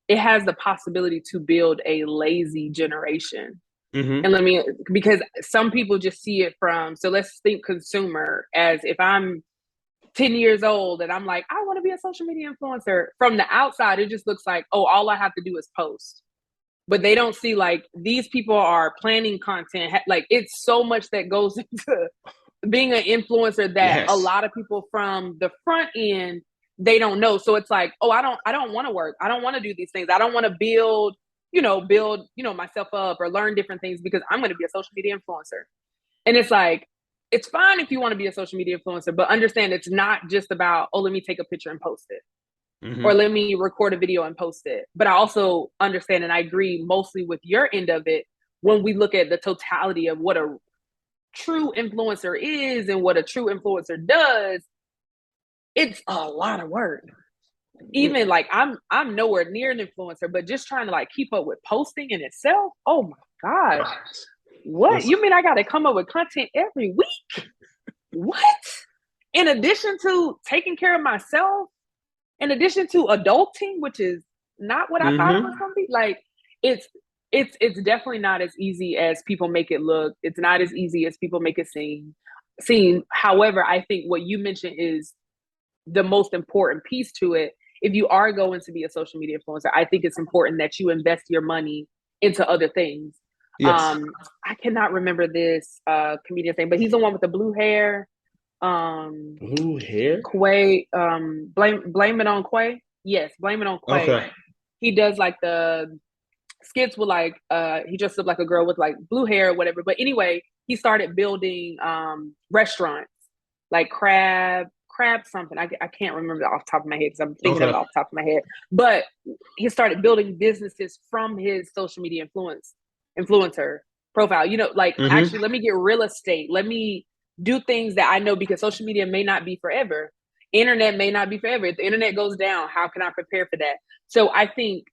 it has the possibility to build a lazy generation. And Mm-hmm. let me, because some people just see it from, so let's think consumer as if I'm 10 years old and I'm like, I want to be a social media influencer. From the outside, it just looks like, oh, all I have to do is post. But they don't see like these people are planning content. Like it's so much that goes into being an influencer that a Yes. lot of people from the front end they don't know. So it's like, oh, I don't want to work. I don't want to do these things. I don't want to build myself up or learn different things because I'm going to be a social media influencer. And it's like, it's fine if you want to be a social media influencer, but understand it's not just about, oh, let me take a picture and post it or Mm-hmm. let me record a video and post it. But I also understand and I agree mostly with your end of it when we look at the totality of what a true influencer is and what a true influencer does. It's a lot of work. Even like I'm nowhere near an influencer, but just trying to like keep up with posting in itself. Oh my gosh. What? It's, You mean I got to come up with content every week? What? In addition to taking care of myself, in addition to adulting, which is not what I thought it was mm-hmm. going to be. Like it's it's definitely not as easy as people make it look. It's not as easy as people make it seem. However, I think what you mentioned is the most important piece to it. If you are going to be a social media influencer, I think it's important that you invest your money into other things. Yes. I cannot remember this comedian's name, but he's the one with the blue hair. Um, Blue hair. Quay, blame it on Quay. Yes, blame it on Quay. Okay. He does like the skits with like he dressed up like a girl with like blue hair or whatever. But anyway, he started building restaurants like crab something. I can't remember off the top of my head because I'm thinking of it Okay. off the top of my head. But he started building businesses from his social media influencer profile. Like Mm-hmm. actually let me get real estate. Let me do things that I know because social media may not be forever. Internet may not be forever. If the internet goes down, how can I prepare for that? So I think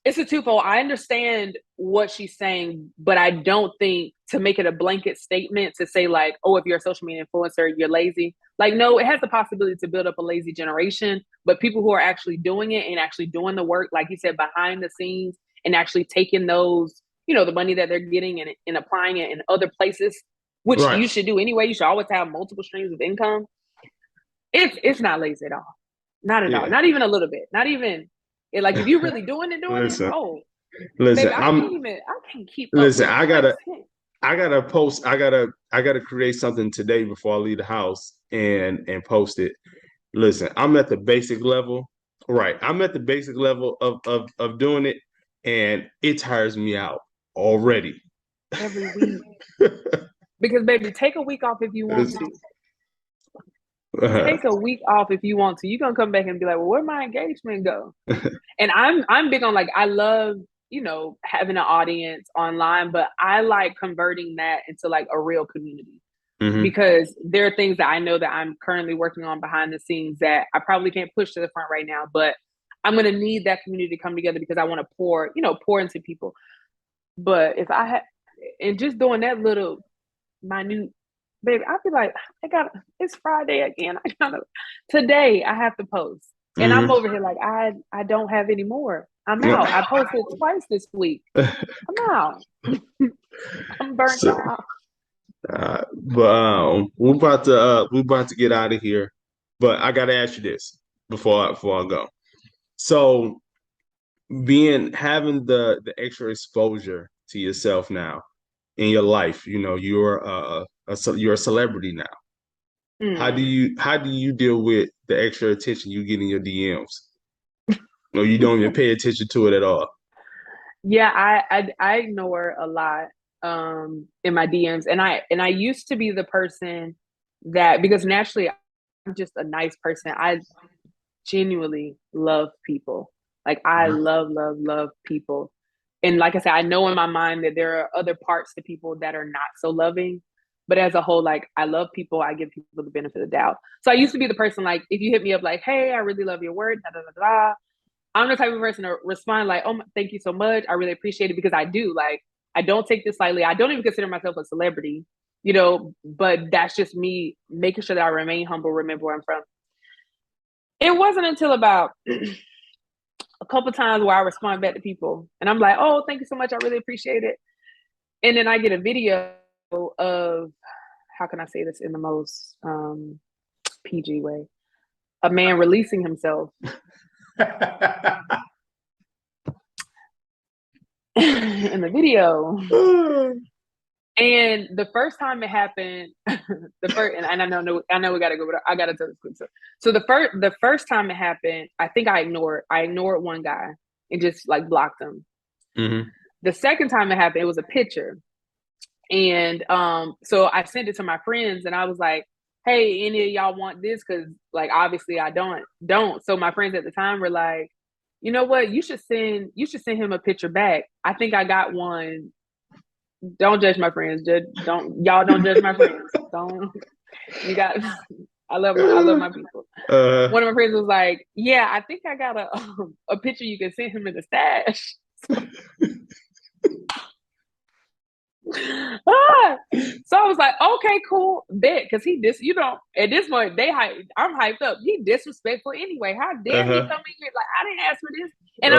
It's a twofold. I understand what she's saying, but I don't think to make it a blanket statement to say like, oh, if you're a social media influencer, you're lazy. Like, no, it has the possibility to build up a lazy generation, but people who are actually doing it and actually doing the work, like you said, behind the scenes and actually taking those, the money that they're getting and applying it in other places, which you should do anyway. You should always have multiple streams of income. It's not lazy at all. Not at all. Not even a little bit. Not even. Like if you're really doing it, listen, baby, I can't keep up. Listen, I gotta post. I gotta create something today before I leave the house and post it. Listen, I'm at the basic level. Right. I'm at the basic level of doing it, and it tires me out already. Every week. Because baby, take a week off if you want to. Take a week off if you want to. You're gonna come back and be like, well, where'd my engagement go? And I'm big on like, I love, having an audience online, but I like converting that into like a real community. Because there are things that I know that I'm currently working on behind the scenes that I probably can't push to the front right now, but I'm gonna need that community to come together because I want to pour into people. But if I had, and just doing that little minute, baby, I feel like it's Friday again. Today I have to post. And I'm over here like, I don't have any more. I'm out. I posted twice this week. I'm out. I'm burnt out. But we're about to get out of here. But I gotta ask you this before I go. So having the extra exposure to yourself now in your life, you're a celebrity now. How do you deal with the extra attention you get in your DMs? No, you don't even pay attention to it at all. Yeah, I ignore a lot in my DMs, and I used to be the person that, because naturally I'm just a nice person. I genuinely love people. Like I love people. And like I said, I know in my mind that there are other parts to people that are not so loving. But as a whole, like I love people. I give people the benefit of the doubt. So I used to be the person like, if you hit me up like, hey, I really love your work, da da da da. I'm the type of person to respond like, oh, thank you so much. I really appreciate it, because I do. Like, I don't take this lightly. I don't even consider myself a celebrity, but that's just me making sure that I remain humble, remember where I'm from. It wasn't until about a couple times where I respond back to people and I'm like, oh, thank you so much. I really appreciate it. And then I get a video of, how can I say this in the most PG way? A man releasing himself. In the video. And the first time it happened, and I know we gotta go, but I gotta tell this quick. So the first time it happened, I think I ignored one guy and just like blocked him. The second time it happened, it was a picture. And so I sent it to my friends and I was like, hey, any of y'all want this? Cause like obviously I don't. So my friends at the time were like, you know what? You should send him a picture back. I think I got one. Don't judge my friends. Don't judge my friends. I love my people. One of my friends was like, yeah, I think I got a picture you can send him in the stash. So I was like, okay, cool, bet, because at this point I'm hyped up. He disrespectful anyway. How dare he come in here like I didn't ask for this? And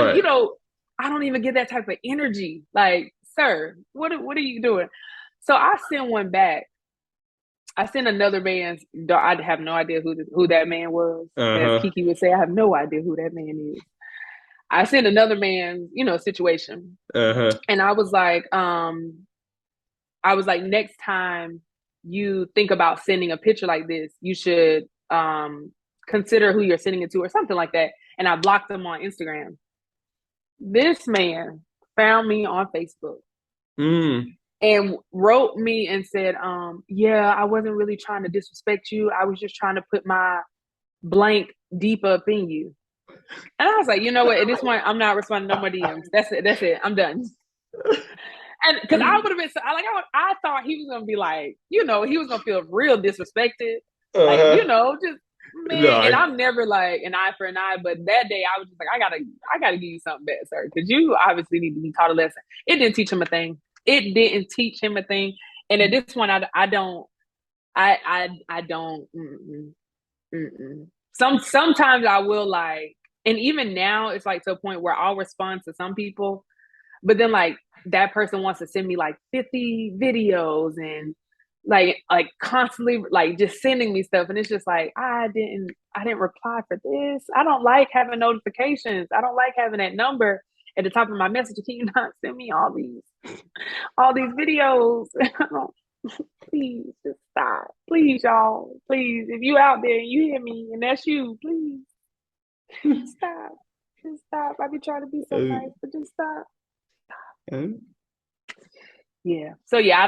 I don't even get that type of energy. Like, sir, what are you doing? So I sent one back. I sent another man's. I have no idea who that man was. As Kiki would say, I have no idea who that man is. I sent another man's, situation, and I was like, next time you think about sending a picture like this, you should consider who you're sending it to or something like that. And I blocked them on Instagram. This man found me on Facebook and wrote me and said, yeah, I wasn't really trying to disrespect you. I was just trying to put my blank deep up in you. And I was like, you know what? At this point, I'm not responding to no more DMs. That's it. I'm done. And because I would have been I thought he was gonna be like, he was gonna feel real disrespected, like just Man, and I'm never like an eye for an eye, but that day I was just like, I gotta give you something back, sir, because you obviously need to be taught a lesson. It didn't teach him a thing. It didn't teach him a thing. And at this point, I don't. I don't. Sometimes I will like, and even now it's like to a point where I'll respond to some people, but then like that person wants to send me like 50 videos and like constantly like just sending me stuff, and it's just like I didn't reply for this. I don't like having notifications. I don't like having that number at the top of my message. Can you not send me all these videos? Please just stop. Please, y'all. Please, if you out there and you hear me and that's you, please stop. Just stop. I be trying to be so nice, but just stop. Yeah. So yeah,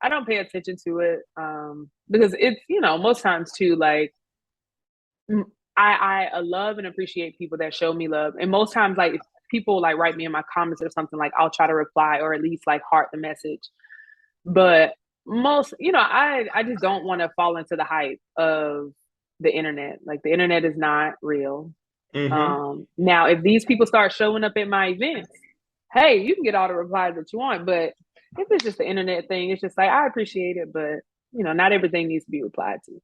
I don't pay attention to it. Because it's, most times too, like I love and appreciate people that show me love. And most times, like if people like write me in my comments or something, like I'll try to reply or at least like heart the message. But most, I just don't want to fall into the hype of the internet. Like the internet is not real. Now, if these people start showing up at my events, hey, you can get all the replies that you want. But if it's just the internet thing, it's just like, I appreciate it, but not everything needs to be replied to.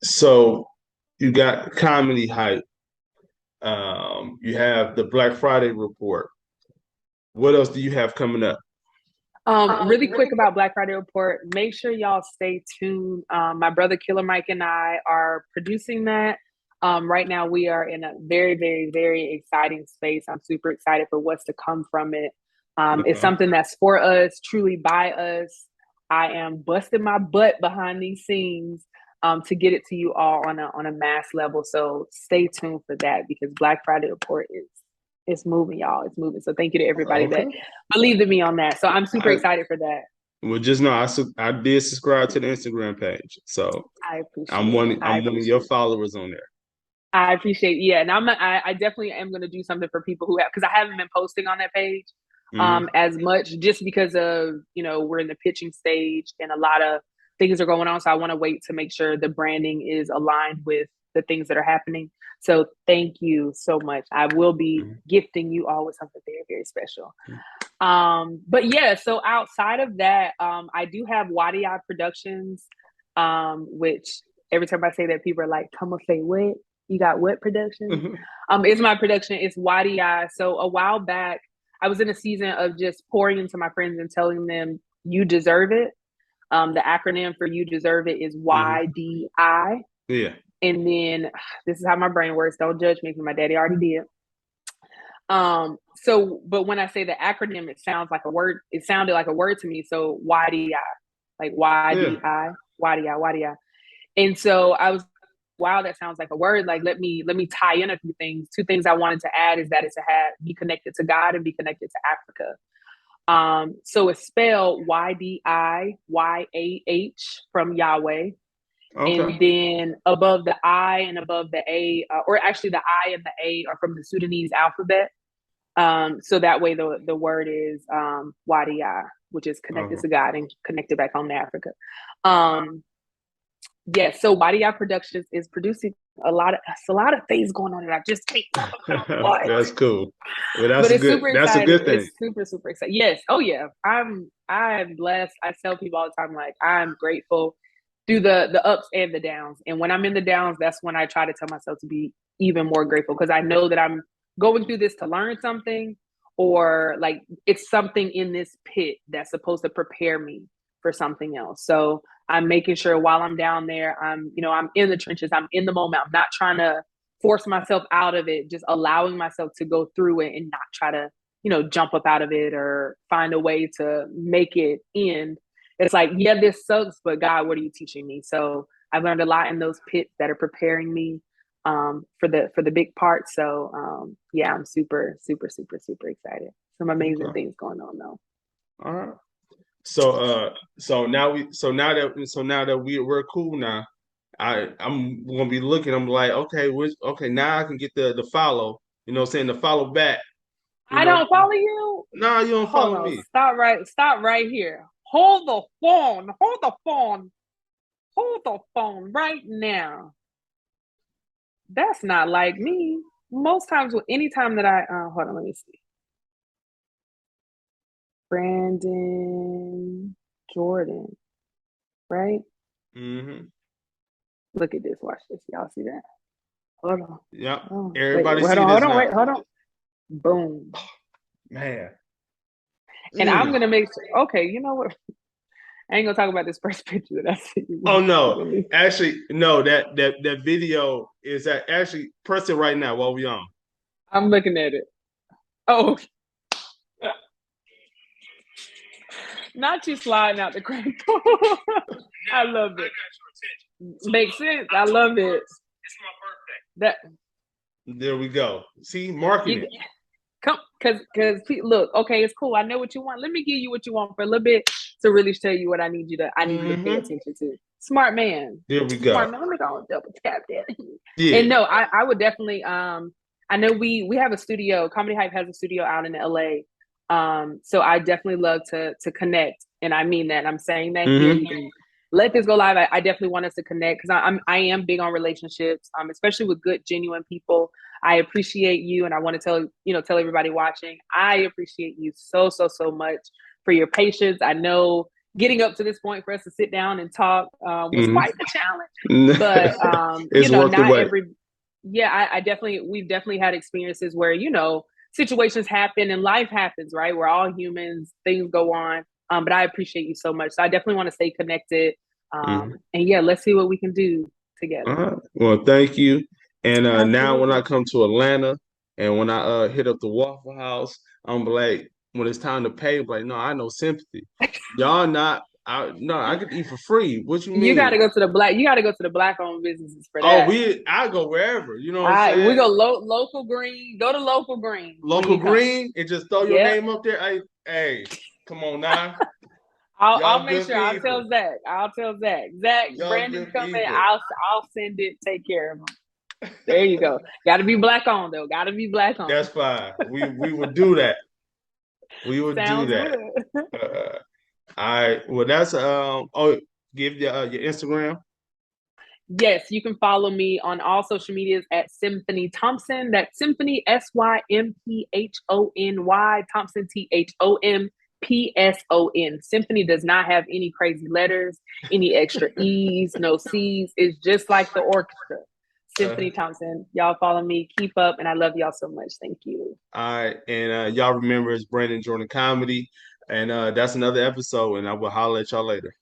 So you got comedy hype. You have the Black Friday report. What else do you have coming up? Really quick about Black Friday report. Make sure y'all stay tuned. My brother Killer Mike and I are producing that. Right now we are in a very, very, very exciting space. I'm super excited for what's to come from it. It's something that's for us, truly by us. I am busting my butt behind these scenes to get it to you all on a mass level. So stay tuned for that, because Black Friday report it's moving, y'all. It's moving. So thank you to everybody that believed in me on that. So I'm super excited for that. Well, just know I did subscribe to the Instagram page, so I'm one of your followers on there. I appreciate it. Yeah, and I definitely am going to do something for people who have, because I haven't been posting on that page as much, just because of we're in the pitching stage and a lot of things are going on. So I want to wait to make sure the branding is aligned with the things that are happening. So thank you so much. I will be gifting you all with something very, very special. But yeah, so outside of that, I do have Wadi Eye Productions, which every time I say that, people are like, come on, say what? You got what production? It's my production. It's Wadi Eye. So a while back, I was in a season of just pouring into my friends and telling them, you deserve it. The acronym for you deserve it is YDI. Yeah. And then this is how my brain works. Don't judge me, because my daddy already did. But when I say the acronym, it sounds like a word. It sounded like a word to me. So YDI, like YDI, YDI. And so I was, wow, that sounds like a word. Like, let me tie in a few things. Two things I wanted to add is that it's be connected to God and be connected to Africa. So it's spelled YDIYAH from Yahweh. And then above the I and above the A, or actually the I and the A are from the Sudanese alphabet. So that way the word is Wadiya, which is connected to God and connected back home to Africa. Yes, so Wadiya Productions is producing a lot of things going on that I just can't talk about. That's cool. Well, that's a good thing. It's super, super exciting. Yes. Oh yeah. I'm blessed. I tell people all the time, like, I'm grateful through the ups and the downs. And when I'm in the downs, that's when I try to tell myself to be even more grateful, because I know that I'm going through this to learn something, or like it's something in this pit that's supposed to prepare me for something else. So I'm making sure while I'm down there, I'm in the trenches, I'm in the moment. I'm not trying to force myself out of it, just allowing myself to go through it and not try to, jump up out of it or find a way to make it end. It's like, yeah, this sucks, but God, what are you teaching me? So I've learned a lot in those pits that are preparing me for the big part. So yeah, I'm super, super, super, super excited. Some amazing things going on though. All right. So now that we're cool now, I'm gonna be looking. I'm like, okay, now I can get the follow. The follow back. I don't follow you. No, you don't follow me. Stop right here. Hold the phone. Hold the phone. Hold the phone right now. That's not like me. Most times, anytime that I hold on, let me see. Brandon Jordan, right? Mm-hmm. Look at this. Watch this. Y'all see that? Hold on. Yep. Oh, wait, Everybody hold see on, this hold on, now. wait, hold on. Boom. Man. And I'm Mm. gonna make sure. Okay, you know what? I ain't gonna talk about this first picture that I see Oh you. no. Actually, no, that video is actually press it right now while we on. I'm looking at it. Oh, not you sliding out the crack. I love it. Makes sense. I love it. It's my birthday. That There we go. See, marketing. you come because look, okay, it's cool. I know what you want. Let me give you what you want for a little bit to really tell you what I need you to pay attention to. Smart man. There we go. Smart man. Let me go and double tap that. Yeah. And no, I would definitely I know we have a studio, Comedy Hype has a studio out in LA. So I definitely love to connect. And I mean that. I'm saying that here. You can let this go live. I definitely want us to connect because I am big on relationships, especially with good, genuine people. I appreciate you, and I want to tell everybody watching. I appreciate you so much for your patience. I know getting up to this point for us to sit down and talk was quite the challenge, but It's worth the not wait. every. Yeah, we've definitely had experiences where situations happen and life happens, right? We're all humans, things go on. But I appreciate you so much. So I definitely want to stay connected. And yeah, let's see what we can do together. Well, thank you. And now when I Absolutely. come to Atlanta and when I hit up the Waffle House, I'm like, when it's time to pay, I'm like, no, I know sympathy. Y'all not, no, I could eat for free. What you You got mean? to go to the black. You got to go to the black-owned businesses for Oh, that. I go wherever. You know what I'm We saying? go local green. Go to local green when Local you come. green and just throw your Yep. name up there. Hey, come on now. I'll Y'all make good sure. I'll tell people. Zach. I'll tell Zach. Zach, Y'all Brandon's good coming. people. I'll send it. Take care of him. There you go. Got to be black on though. Got to be black on. That's fine. We would do that. We would do Sounds that. good. All right. Well, that's give your Instagram. Yes, you can follow me on all social medias at SymphonyThompson. That's Symphony SymphonyThompson. Thompson. Symphony does not have any crazy letters, any extra E's, no C's. It's just like the orchestra. Symphony Thompson. Y'all follow me. Keep up, and I love y'all so much. Thank you. All right, and y'all remember it's Brandon Jordan Comedy, and that's another episode, and I will holler at y'all later.